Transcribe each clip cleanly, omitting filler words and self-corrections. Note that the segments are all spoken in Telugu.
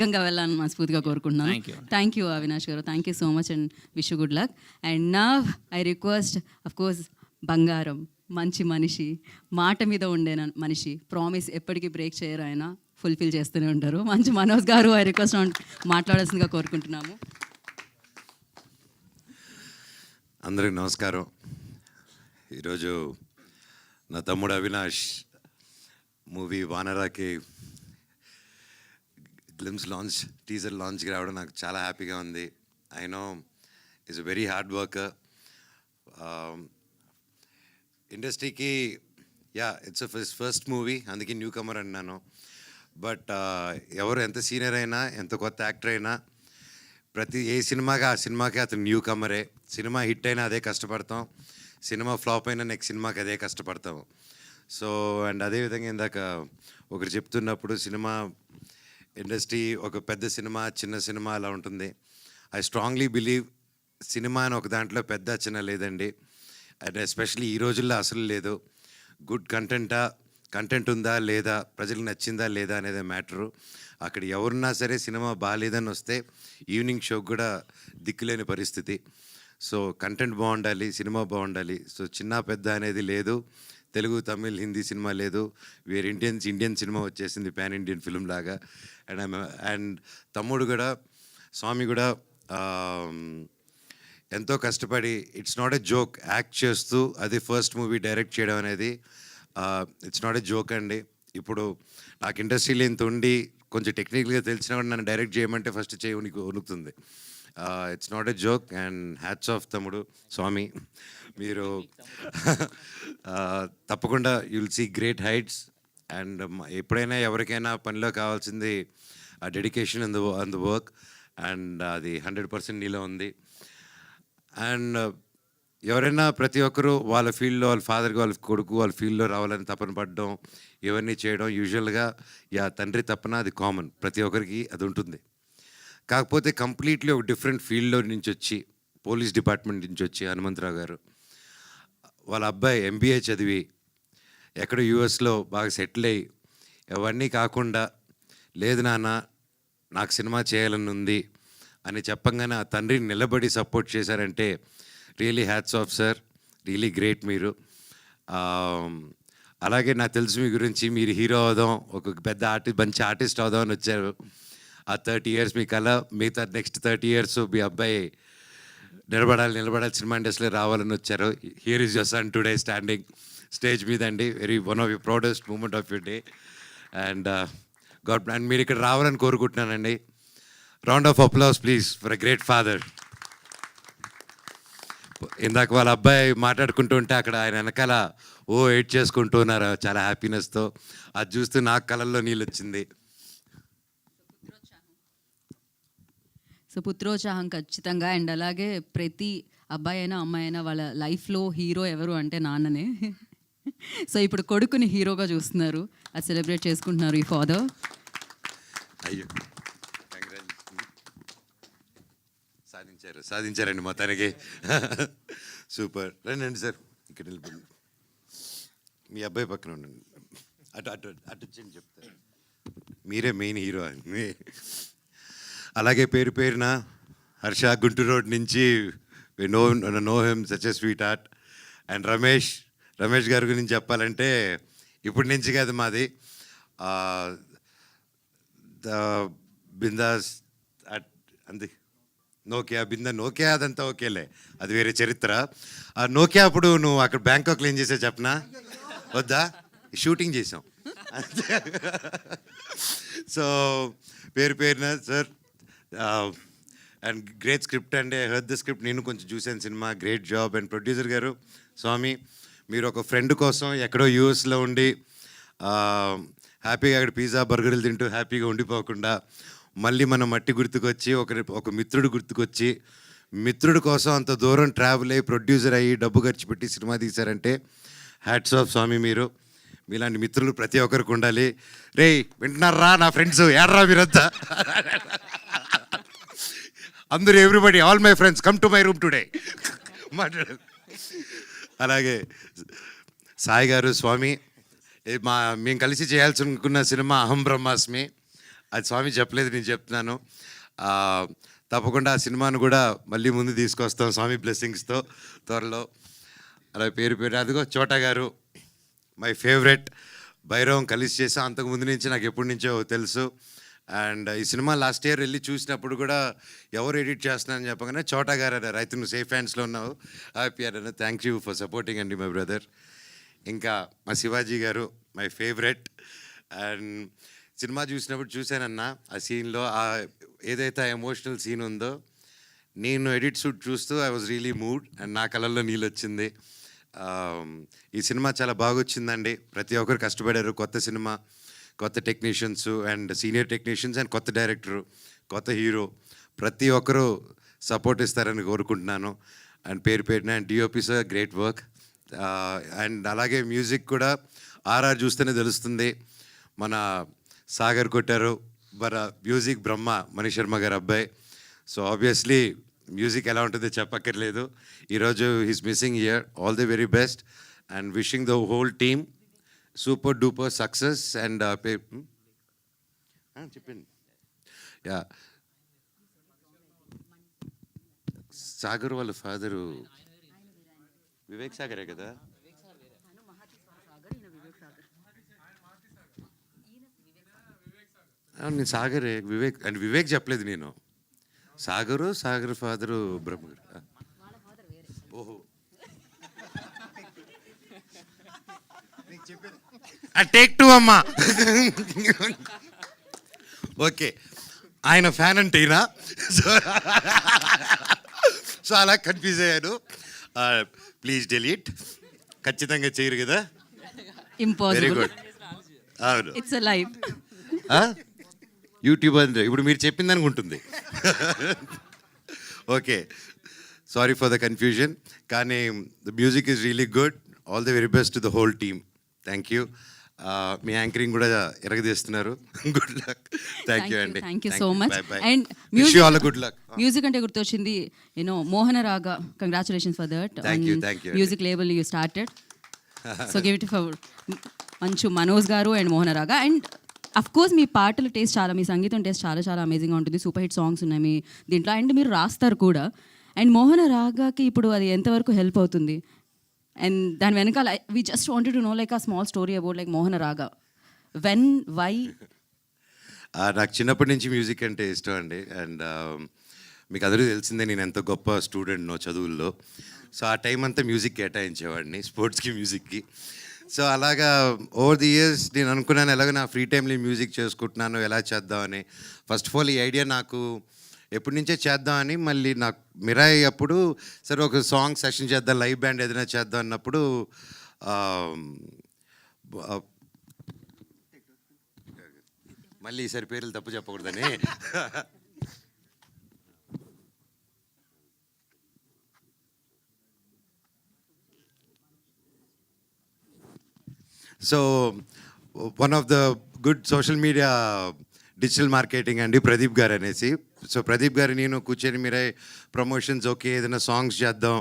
వేగంగా వెళ్ళాలని మనస్ఫూర్తిగా కోరుకుంటున్నాను. థ్యాంక్ యూ అవినాష్ గారు, thank you so much and wish good luck. And నా ఐ రిక్వెస్ట్ అఫ్ కోర్స్ బంగారం, మంచి మనిషి, మాట మీద ఉండే మనిషి, ప్రామిస్ ఎప్పటికీ బ్రేక్ చేయరు, ఆయన ఫుల్ఫిల్ చేస్తూనే ఉంటారు. మంచి మనోజ్ గారు ఐ రిక్వెస్ట్ మాట్లాడాల్సిందిగా కోరుకుంటున్నాము. అందరికి నమస్కారం. ఈరోజు నా తమ్ముడు అవినాష్ మూవీ వానరాకి గ్లిమ్స్ లాంచ్, టీజర్ లాంచ్కి రావడం నాకు చాలా హ్యాపీగా ఉంది. I know is a very hard worker. ఇండస్ట్రీకి ఇట్స్ ఫస్ట్ మూవీ, అందుకే న్యూ కమర్ అన్నాను. బట్ ఎవరు ఎంత సీనియర్ అయినా, ఎంత కొత్త యాక్టర్ అయినా, ఏ సినిమాకి ఆ సినిమాకి అతను న్యూ కమరే. సినిమా హిట్ అయినా అదే కష్టపడతాం, సినిమా ఫ్లాప్ అయినా నెక్స్ట్ సినిమాకి అదే కష్టపడతాం. సో అండ్ అదేవిధంగా ఇందాక ఒకరు చెప్తున్నప్పుడు సినిమా ఇండస్ట్రీ ఒక పెద్ద సినిమా, చిన్న సినిమా అలా ఉంటుంది. ఐ స్ట్రాంగ్లీ బిలీవ్ సినిమా అని ఒక దాంట్లో పెద్ద చిన్న లేదండి. అండ్ ఎస్పెషలీ ఈ రోజుల్లో అసలు లేదు. గుడ్ కంటెంట్ ఉందా లేదా, ప్రజలకు నచ్చిందా లేదా అనేది మ్యాటరు. అక్కడ ఎవరున్నా సరే సినిమా బాగాలేదని వస్తే ఈవినింగ్ షోకి కూడా దిక్కులేని పరిస్థితి. సో కంటెంట్ బాగుండాలి, సినిమా బాగుండాలి. సో చిన్న పెద్ద అనేది లేదు. తెలుగు, తమిళ్, హిందీ సినిమా లేదు. వేరే ఇండియన్ సినిమా వచ్చేసింది, పాన్ ఇండియన్ ఫిల్మ్ లాగా. అండ్ తమ్ముడు కూడా, స్వామి కూడా ఎంతో కష్టపడి, it's not a joke, act చేస్తూ అది ఫస్ట్ మూవీ డైరెక్ట్ చేయడం అనేది ఇట్స్ నాట్ ఎ జోక్ అండి. ఇప్పుడు నాకు ఇండస్ట్రీలో ఇంత ఉండి కొంచెం టెక్నికల్గా తెలిసినా కూడా నన్ను డైరెక్ట్ చేయమంటే ఫస్ట్ చేయి ఉనుకుతుంది. It's not a joke. And hats off తమ్ముడు, స్వామి, మీరు తప్పకుండా you'll see great heights. And ఎప్పుడైనా ఎవరికైనా పనిలో కావాల్సింది ఆ dedication on the work, and అది 100% నీలో ఉంది. అండ్ ఎవరైనా ప్రతి ఒక్కరూ వాళ్ళ ఫీల్డ్లో, వాళ్ళ ఫాదర్కి, వాళ్ళ కొడుకు వాళ్ళ ఫీల్డ్లో రావాలని తపన పడడం, ఇవన్నీ చేయడం యూజువల్గా తండ్రి తపన, అది కామన్, ప్రతి ఒక్కరికి అది ఉంటుంది. కాకపోతే కంప్లీట్లీ ఒక డిఫరెంట్ ఫీల్డ్లో నుంచి వచ్చి, పోలీస్ డిపార్ట్మెంట్ నుంచి వచ్చి హనుమంతరావు గారు వాళ్ళ అబ్బాయి MBA చదివి ఎక్కడో యూఎస్లో బాగా సెటిల్ అయ్యి, అవన్నీ కాకుండా లేదు నాన్న నాకు సినిమా చేయాలని ఉంది అని చెప్పంగానే ఆ తండ్రిని నిలబడి సపోర్ట్ చేశారంటే really hats off sir, really great మీరు. అలాగే నాకు తెలుసు మీ గురించి, మీరు హీరో అవుదాం, ఒక పెద్ద మంచి ఆర్టిస్ట్ అవుదాం అని వచ్చారు. ఆ 30 years మీ కళ, మిగతా నెక్స్ట్ 30 years మీ అబ్బాయి నిలబడాలి సినిమా ఇండస్ట్రీలో రావాలని వచ్చారు. Here is your son today standing stage మీద అండి. One of your proudest moment of your day. And and మీరు ఇక్కడ రావాలని కోరుకుంటున్నానండి. Round of applause please for a great father. ఇందాక వాళ్ళ అబ్బాయి మాట్లాడుకుంటూ ఉంటే అక్కడ ఆయన వెనకాల ఎయిట్ చేసుకుంటూ ఉన్నారు చాలా హ్యాపీనెస్తో. అది చూస్తూ నాకు కళ్ళల్లో నీళ్ళు వచ్చింది. సో పుత్రోత్సాహం ఖచ్చితంగా. అండ్ అలాగే ప్రతి అబ్బాయి అయినా అమ్మాయి అయినా వాళ్ళ లైఫ్లో హీరో ఎవరు అంటే నాన్ననే. సో ఇప్పుడు కొడుకుని హీరోగా చూస్తున్నారు, అది సెలబ్రేట్ చేసుకుంటున్నారు ఈ ఫాదర్. అయ్యో సాధించారండి మొత్తానికి. సూపర్. రండి సార్, ఇక్కడ నిలబడి మీ అబ్బాయి పక్కన ఉండండి. అటు వచ్చి చెప్తారు, మీరే మెయిన్ హీరో అని. అలాగే పేరున హర్ష, గుంటూరు రోడ్ నుంచి, know him, such a sweet heart. And Ramesh గారి గురించి చెప్పాలంటే ఇప్పటి నుంచి కాదు, మాది ద బిందాస్ అంది నోకియా అదంతా ఓకేలే, అది వేరే చరిత్ర. ఆ నోకియా అప్పుడు నువ్వు అక్కడ బ్యాంకాక్లో ఏం చేసావు చెప్పనా? వద్దా? షూటింగ్ చేసాం. సో పేరున సార్, అండ్ గ్రేట్ స్క్రిప్ట్ అండి. ఐ హర్డ్ ద స్క్రిప్ట్, నేను కొంచెం చూశాను cinema. Great job. And producer గారు స్వామి, మీరు ఒక ఫ్రెండ్ కోసం ఎక్కడో యూఎస్లో ఉండి హ్యాపీగా అక్కడ పిజ్జా బర్గర్లు తింటూ హ్యాపీగా ఉండిపోకుండా మళ్ళీ మన మట్టి గుర్తుకొచ్చి, ఒక మిత్రుడు గుర్తుకొచ్చి, మిత్రుడు కోసం అంత దూరం ట్రావెల్ అయ్యి ప్రొడ్యూసర్ అయ్యి డబ్బు ఖర్చు పెట్టి సినిమా తీశారంటే హ్యాట్స్ ఆఫ్ స్వామి. మీలాంటి మిత్రులు ప్రతి ఒక్కరికి ఉండాలి. రే వింటున్నారా నా ఫ్రెండ్స్, ఏడ్రా మీరంతా, అందరూ everybody, all my friends come to my room today మాట్లాడు. అలాగే సాయి గారు, స్వామి, మేము కలిసి చేయాల్సి అనుకున్న సినిమా అహం బ్రహ్మాస్మి. అది స్వామి చెప్పలేదు, నేను చెప్తున్నాను. ఆ, తప్పకుండా ఆ సినిమాను కూడా మళ్ళీ ముందు తీసుకొస్తాం స్వామి బ్లెస్సింగ్స్తో త్వరలో. అలా పేరు పేరు అదిగో చోటా గారు మై ఫేవరెట్. భైరవం కలిసి చేసాం అంతకుముందు నుంచి, నాకు ఎప్పటి నుంచో తెలుసు. అండ్ ఈ సినిమా లాస్ట్ ఇయర్ వెళ్ళి చూసినప్పుడు కూడా ఎవరు ఎడిట్ చేస్తున్నారని చెప్పగానే చోటా గారు అన్నారు, అయితే నువ్వు సేఫ్ హ్యాండ్స్లో ఉన్నావు, హ్యాపీ అన్నారు. థ్యాంక్ యూ ఫర్ సపోర్టింగ్ అండి మై బ్రదర్. ఇంకా మా శివాజీ గారు మై ఫేవరెట్. అండ్ సినిమా చూసినప్పుడు చూశానన్నా ఆ సీన్లో ఏదైతే ఎమోషనల్ సీన్ ఉందో, నేను ఎడిట్ షూట్ చూస్తూ I was really mood and నా కళ్ళల్లో నీళ్ళు వచ్చింది. ఈ సినిమా చాలా బాగా వచ్చిందండి. ప్రతి ఒక్కరు కష్టపడారు. కొత్త సినిమా, కొత్త technicians and senior technicians and కొత్త డైరెక్టరు, కొత్త హీరో, ప్రతి ఒక్కరూ సపోర్ట్ ఇస్తారని కోరుకుంటున్నాను. అండ్ పేరు పేరున and DOP sir great work. And అలాగే మ్యూజిక్ కూడా ఆర్ఆర్ చూస్తేనే తెలుస్తుంది. మన సాగర్ కొట్టారు, మన మ్యూజిక్ బ్రహ్మ మనీష్ శర్మ గారు అబ్బాయి. సో ఆబ్వియస్లీ మ్యూజిక్ ఎలా ఉంటుందో చెప్పక్కర్లేదు. ఈరోజు he's missing here. All the very best and wishing the whole team super duper success. And చెప్పండి. యా, సాగర్ వాళ్ళ ఫాదరు వివేక్ సాగరే కదా. నేను సాగరే, వివేక్ అండ్ వివేక్ చెప్పలేదు నేను. సాగర్ ఫాదరు బ్రహ్మ. ఓహో, టేక్ టూ అమ్మా. ఓకే, ఆయన ఫ్యాన్ అంటే ఈయన. సో అలా కన్ఫ్యూజ్ అయ్యాను. Please delete. ఖచ్చితంగా చేయరు కదా. Very good. అవును, ఇట్స్ అ లైవ్. యూట్యూబ్ అంటే ఇప్పుడు మీరు చెప్పింది అనుకుంటుంది. Okay, sorry for the confusion. కానీ the music is really good. All the very best to the whole team. Thank you. మీ యాంకరింగ్ కూడా ఎరగదీస్తున్నారు. Good luck. థ్యాంక్ యూ అండి. Thank you so much. And good luck. Music అంటే గుర్తొచ్చింది, మోహన రాగా. Congratulations for that. Thank you. Music label you started, so give it for Manchu Manoj గారు అండ్ మోహన రాగా. అండ్ అఫ్ కోర్స్ మీ పాటల టేస్ట్ చాలా, మీ సంగీతం టేస్ట్ చాలా చాలా అమేజింగ్గా ఉంటుంది. సూపర్ హిట్ సాంగ్స్ ఉన్నాయి మీ దీంట్లో, అండ్ మీరు రాస్తారు కూడా. అండ్ మోహన రాగాకి ఇప్పుడు అది ఎంతవరకు హెల్ప్ అవుతుంది? అండ్ దాని వెనకాల we just wanted to know like a small story about like Mohana Raga. When, why? నాకు చిన్నప్పటి నుంచి మ్యూజిక్ అంటే ఇష్టం అండి. అండ్ మీకు అందరూ తెలిసిందే నేను ఎంత గొప్ప స్టూడెంట్నో చదువుల్లో. సో ఆ టైం అంతా మ్యూజిక్ కేటాయించేవాడిని, స్పోర్ట్స్కి, మ్యూజిక్కి. సో అలాగా ఓవర్ ది ఇయర్స్ నేను అనుకున్నాను ఎలాగో నా ఫ్రీ టైంలో మ్యూజిక్ చేసుకుంటున్నాను, ఎలా చేద్దామని. ఫస్ట్ ఆఫ్ ఆల్ ఈ ఐడియా నాకు ఎప్పటి నుంచే చేద్దామని, మళ్ళీ నాకు మిరాయి అప్పుడు సరే ఒక సాంగ్ సెషన్ చేద్దాం, లైవ్ బ్యాండ్ ఏదైనా చేద్దాం అన్నప్పుడు మళ్ళీ ఈసారి పేర్లు తప్పు చెప్పకూడదని so one of the good social media digital marketing అండి ప్రదీప్ గారు అనేసి. సో ప్రదీప్ గారు నేను కూర్చొని మీరే ప్రమోషన్స్ ఓకే ఏదైనా సాంగ్స్ చేద్దాం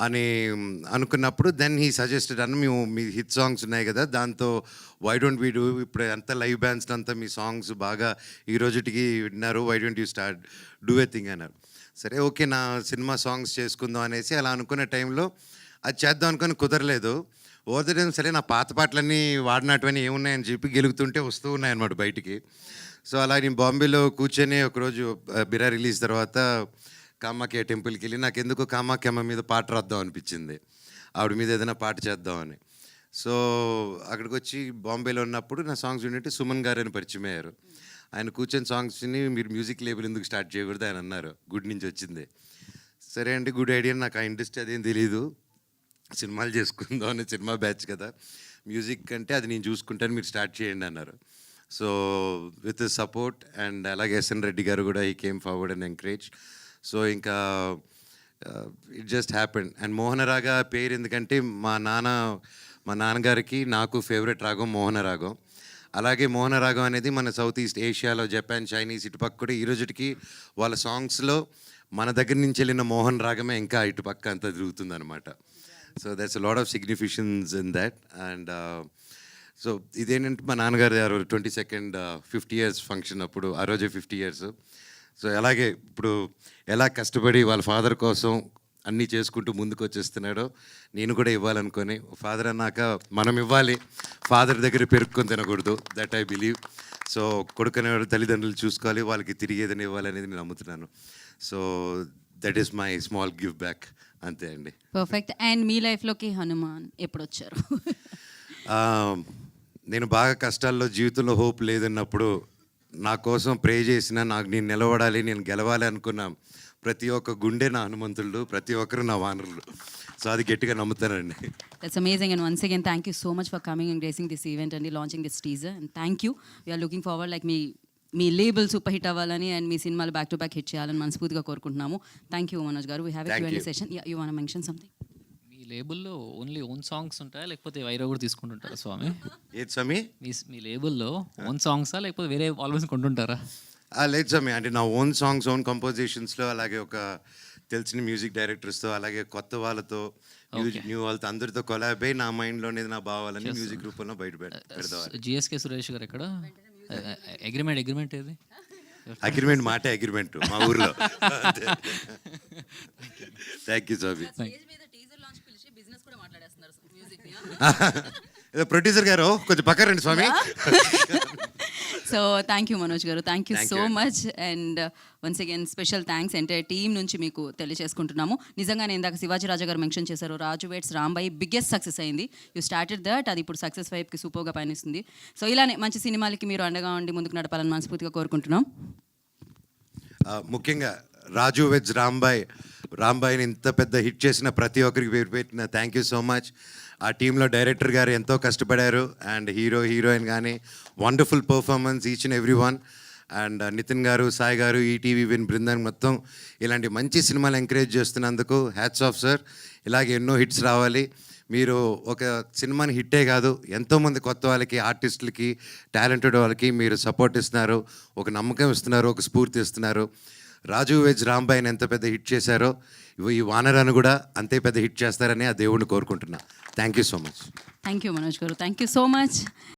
అని అనుకున్నప్పుడు దెన్ హీ సజెస్టెడ్ అన్న మేము మీ హిట్ సాంగ్స్ ఉన్నాయి కదా దాంతో వై డోంట్ వీ డూ, ఇప్పుడు అంతా లైవ్ బ్యాండ్స్ అంతా మీ సాంగ్స్ బాగా ఈ రోజుటికి విన్నారు, why don't you start do a thing అన్నారు. సరే ఓకే నా సినిమా సాంగ్స్ చేసుకుందాం అనేసి అలా అనుకునే టైంలో అది చేద్దాం అనుకుని కుదరలేదు. ఓవర్ ద టైం సరే నా పాత పాటలన్నీ వాడినటువన్నీ ఏమున్నాయని చెప్పి గెలుగుతుంటే వస్తూ ఉన్నాయన్నమాట బయటికి. సో అలా నేను బాంబేలో కూర్చొని ఒకరోజు బిరా రిలీజ్ తర్వాత కామాఖ్య టెంపుల్కి వెళ్ళి నాకు ఎందుకు కామాఖ్యమ్మ మీద పాట రాద్దాం అనిపించింది, ఆవిడ మీద ఏదైనా పాట చేద్దామని. సో అక్కడికి వచ్చి బాంబేలో ఉన్నప్పుడు నా సాంగ్స్ వింటే సుమన్ గారు అని పరిచయం అయ్యారు. ఆయన కూర్చొని సాంగ్స్ని మీరు మ్యూజిక్ లేబుల్ ఎందుకు స్టార్ట్ చేయకూడదు ఆయన అన్నారు, గుడ్ నుంచి వచ్చింది. సరే అండి గుడ్ ఐడియా, నాకు ఆ ఇండస్ట్రీ అదేం తెలీదు, సినిమాలు చేసుకుందాం అని, సినిమా బ్యాచ్ కదా, మ్యూజిక్ అంటే అది నేను చూసుకుంటాను మీరు స్టార్ట్ చేయండి అన్నారు. సో విత్ సపోర్ట్ అండ్ అలాగే ఎస్ఎన్ రెడ్డి గారు కూడా ఈ came forward and encourage. So ఇంకా ఇట్ జస్ట్ హ్యాపెండ్. అండ్ మోహన రాగా పేరు ఎందుకంటే మా నాన్నగారికి నాకు ఫేవరెట్ రాగం మోహన రాగం. అలాగే మోహన రాగం అనేది మన సౌత్ ఈస్ట్ ఏషియాలో జపాన్, చైనీస్ ఇటుపక్క కూడా ఈ రోజుకి వాళ్ళ సాంగ్స్లో మన దగ్గర నుంచి వెళ్ళిన మోహన్ రాగమే ఇంకా ఇటుపక్క అంతా తిరుగుతుంది అనమాట. So that's a lot of significance in that. And so ఇదేంటంటే మా నాన్నగారు ఆ రోజు 22nd 50 years ఫంక్షన్ అప్పుడు ఆ రోజే 50 years. సో అలాగే ఇప్పుడు ఎలా కష్టపడి వాళ్ళ ఫాదర్ కోసం అన్నీ చేసుకుంటూ ముందుకు వచ్చేస్తున్నాడో నేను కూడా ఇవ్వాలనుకొని ఫాదర్ అన్నాక మనం ఇవ్వాలి, ఫాదర్ దగ్గర పెరుక్కొని తినకూడదు, దట్ ఐ బిలీవ్. సో కొడుకు అనేవాడు తల్లిదండ్రులు చూసుకోవాలి, వాళ్ళకి తిరిగి ఏదైనా ఇవ్వాలనేది నేను నమ్ముతున్నాను. So that is my small give back, అంతే అండి. పర్ఫెక్ట్. అండ్ మీ లైఫ్లోకి హనుమాన్ ఎప్పుడు వచ్చారు? ఆ, నేను బాగా కష్టాల్లో జీవితంలో హోప్ లేదన్నప్పుడు నా కోసం ప్రే చేసిన, నాకు నేను నిలబడాలి, నేను గెలవాలి అనుకున్న ప్రతి ఒక్క గుండె నా హనుమంతుడు, ప్రతి ఒక్కరు నా వానరులు. సో అది గట్టిగా నమ్ముతానండి. That's amazing, and once again thank you so much for coming and gracing this event and launching this teaser, and thank you. We are looking forward like me label super hit అవ్వాలని అండ్ మీ సినిమాలు బ్యాక్ టు బ్యాక్ హిట్ చేయాలని మనస్ఫూర్తిగా కోరుకుంటున్నాము. థ్యాంక్ యూ మనోజ్ గారు. We have a Q&A session. You want to mention something? మీ లేబుల్లో ఓన్లీ ఓన్ సాంగ్స్ ఉంటాయా లేకపోతే వైరా కూడా తీసుకుంటుంటారా స్వామి? ఏది స్వామి? మీ లేబుల్లో ఓన్ సాంగ్సా లేకపోతే వేరే ఆల్వేస్ కొంటుంటారా? లేదు స్వామి, అంటే నా ఓన్ సాంగ్స్, ఓన్ కంపోజిషన్స్లో, అలాగే ఒక తెలిసిన మ్యూజిక్ డైరెక్టర్స్తో, అలాగే కొత్త వాళ్ళతో, న్యూ వాళ్ళతో అందరితో కొలాబ్ అయ్యి నా మైండ్లోనేది నా భావాలని మ్యూజిక్ రూపంలో బయట పెడతాను. జిఎస్కే సురేష్ గారు ఎక్కడ? అగ్రిమెంట్ ఏది? అగ్రిమెంట్ మాటే అగ్రిమెంట్ మా ఊర్లో. థ్యాంక్ యూ స్వామి. ఏదో ప్రొడ్యూసర్ గారు కొంచెం పక్క రండి స్వామి. సో థ్యాంక్ యూ మనోజ్ గారు, thank you Thank so you. Much. And once again special thanks entire team నుంచి మీకు తెలియజేసుకుంటున్నాము. నిజంగానే ఇందాక శివాజీ రాజా గారు మెన్షన్ చేశారు, రాజు వెడ్స్ రాంబాయి బిగ్గెస్ట్ సక్సెస్ అయింది. యూ స్టార్టెడ్ దట్, అది ఇప్పుడు సక్సెస్ వైపుకి సూపర్గా పయనిస్తుంది. సో ఇలానే మంచి సినిమాలకి మీరు అండగా ఉండి ముందుకు నడపాలని మనస్ఫూర్తిగా కోరుకుంటున్నాం. ముఖ్యంగా రాజు వెజ్ రాంబాయిని ఇంత పెద్ద హిట్ చేసిన ప్రతి ఒక్కరికి పేరు పెట్టిన థ్యాంక్ యూ సో మచ్. ఆ టీంలో డైరెక్టర్ గారు ఎంతో కష్టపడారు, అండ్ హీరోయిన్ కానీ wonderful performance each and every one. And Nithin గారు, సాయి గారు, ఈటీవీ విన్ బృందం మొత్తం ఇలాంటి మంచి సినిమాలు ఎంకరేజ్ చేస్తున్నందుకు హ్యాట్స్ ఆఫ్ సార్. ఇలాగే ఎన్నో హిట్స్ రావాలి. మీరు ఒక సినిమాని హిట్టే కాదు, ఎంతోమంది కొత్త వాళ్ళకి, ఆర్టిస్టులకి, టాలెంటెడ్ వాళ్ళకి మీరు సపోర్ట్ ఇస్తున్నారు, ఒక నమ్మకం ఇస్తున్నారు, ఒక స్ఫూర్తి ఇస్తున్నారు. రాజు వెజ్ రాంబాయిని ఎంత పెద్ద హిట్ చేశారో ఈ వానరాన్ని కూడా అంతే పెద్ద హిట్ చేస్తారని ఆ దేవుడిని కోరుకుంటున్నా. Thank you so much. Thank you Manoj గారు, థ్యాంక్ యూ సో మచ్.